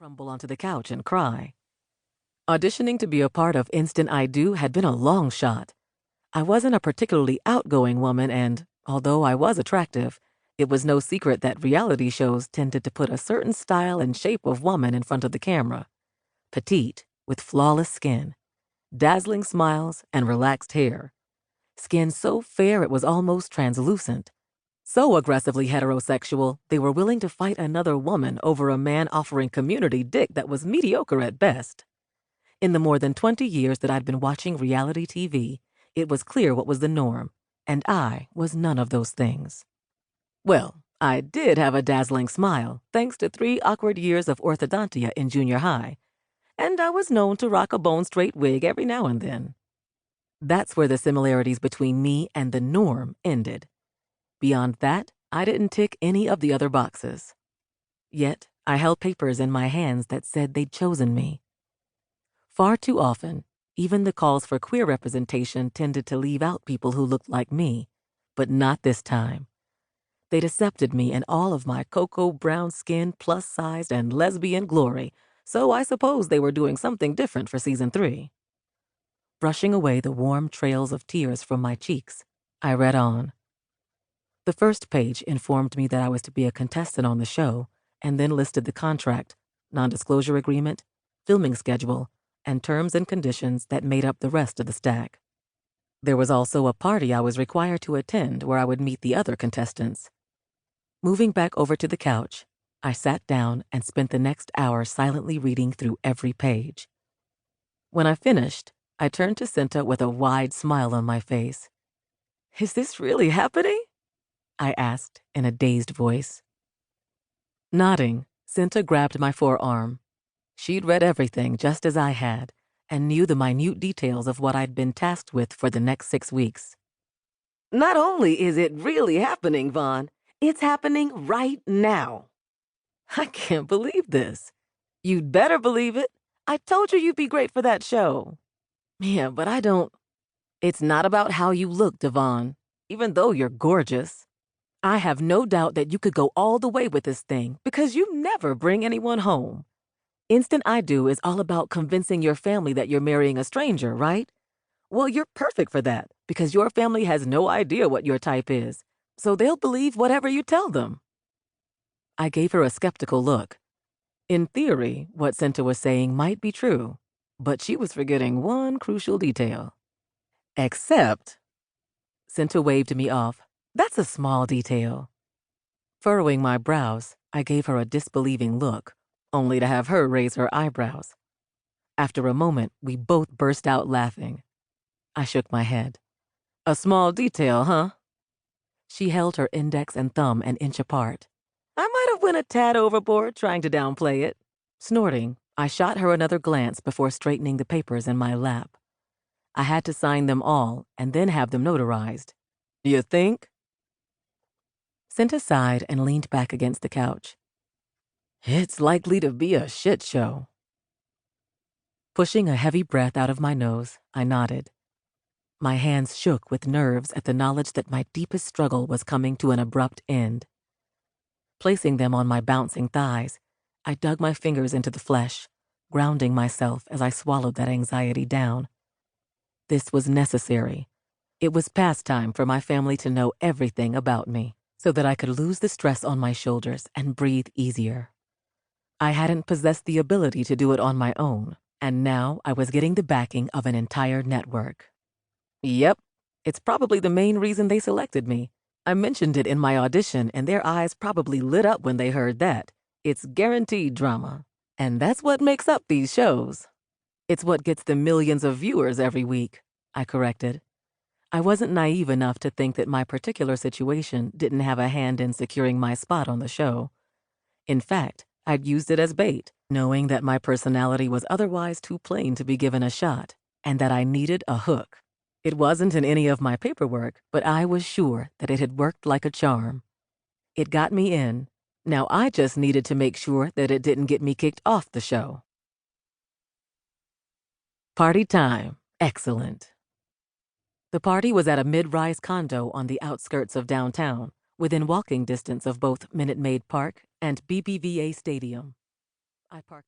crumble onto the couch and cry. Auditioning to be a part of Instant I Do had been a long shot. I wasn't a particularly outgoing woman, and although I was attractive, it was no secret that reality shows tended to put a certain style and shape of woman in front of the camera. Petite, with flawless skin, dazzling smiles, and relaxed hair. Skin so fair it was almost translucent. So aggressively heterosexual, they were willing to fight another woman over a man offering community dick that was mediocre at best. In the more than 20 years that I'd been watching reality TV, it was clear what was the norm, and I was none of those things. Well, I did have a dazzling smile, thanks to 3 awkward years of orthodontia in junior high, and I was known to rock a bone-straight wig every now and then. That's where the similarities between me and the norm ended. Beyond that, I didn't tick any of the other boxes. Yet, I held papers in my hands that said they'd chosen me. Far too often, even the calls for queer representation tended to leave out people who looked like me, but not this time. They'd accepted me in all of my cocoa brown skin, plus-sized, and lesbian glory, so I suppose they were doing something different for season 3. Brushing away the warm trails of tears from my cheeks, I read on. The first page informed me that I was to be a contestant on the show, and then listed the contract, non-disclosure agreement, filming schedule, and terms and conditions that made up the rest of the stack. There was also a party I was required to attend where I would meet the other contestants. Moving back over to the couch, I sat down and spent the next hour silently reading through every page. When I finished, I turned to Cinta with a wide smile on my face. "Is this really happening?" I asked in a dazed voice. Nodding, Cinta grabbed my forearm. She'd read everything just as I had, and knew the minute details of what I'd been tasked with for the next 6 weeks. "Not only is it really happening, Vaughn, it's happening right now." "I can't believe this." "You'd better believe it. I told you you'd be great for that show." "Yeah, but I don't..." "It's not about how you look, DVaughn, even though you're gorgeous. I have no doubt that you could go all the way with this thing because you never bring anyone home. Instant I Do is all about convincing your family that you're marrying a stranger, right? Well, you're perfect for that because your family has no idea what your type is, so they'll believe whatever you tell them." I gave her a skeptical look. In theory, what Cinta was saying might be true, but she was forgetting one crucial detail. Except, Cinta waved me off. "That's a small detail." Furrowing my brows, I gave her a disbelieving look, only to have her raise her eyebrows. After a moment, we both burst out laughing. I shook my head. "A small detail, huh?" She held her index and thumb an inch apart. "I might have went a tad overboard trying to downplay it." Snorting, I shot her another glance before straightening the papers in my lap. I had to sign them all and then have them notarized. "You think?" Cinta sighed and leaned back against the couch. "It's likely to be a shit show." Pushing a heavy breath out of my nose, I nodded. My hands shook with nerves at the knowledge that my deepest struggle was coming to an abrupt end. Placing them on my bouncing thighs, I dug my fingers into the flesh, grounding myself as I swallowed that anxiety down. This was necessary. It was past time for my family to know everything about me, so that I could lose the stress on my shoulders and breathe easier. I hadn't possessed the ability to do it on my own, and now I was getting the backing of an entire network. Yep, it's probably the main reason they selected me. I mentioned it in my audition, and their eyes probably lit up when they heard that. It's guaranteed drama, and that's what makes up these shows. It's what gets them millions of viewers every week, I corrected. I wasn't naive enough to think that my particular situation didn't have a hand in securing my spot on the show. In fact, I'd used it as bait, knowing that my personality was otherwise too plain to be given a shot, and that I needed a hook. It wasn't in any of my paperwork, but I was sure that it had worked like a charm. It got me in. Now I just needed to make sure that it didn't get me kicked off the show. Party time. Excellent. The party was at a mid-rise condo on the outskirts of downtown, within walking distance of both Minute Maid Park and BBVA Stadium. I parked on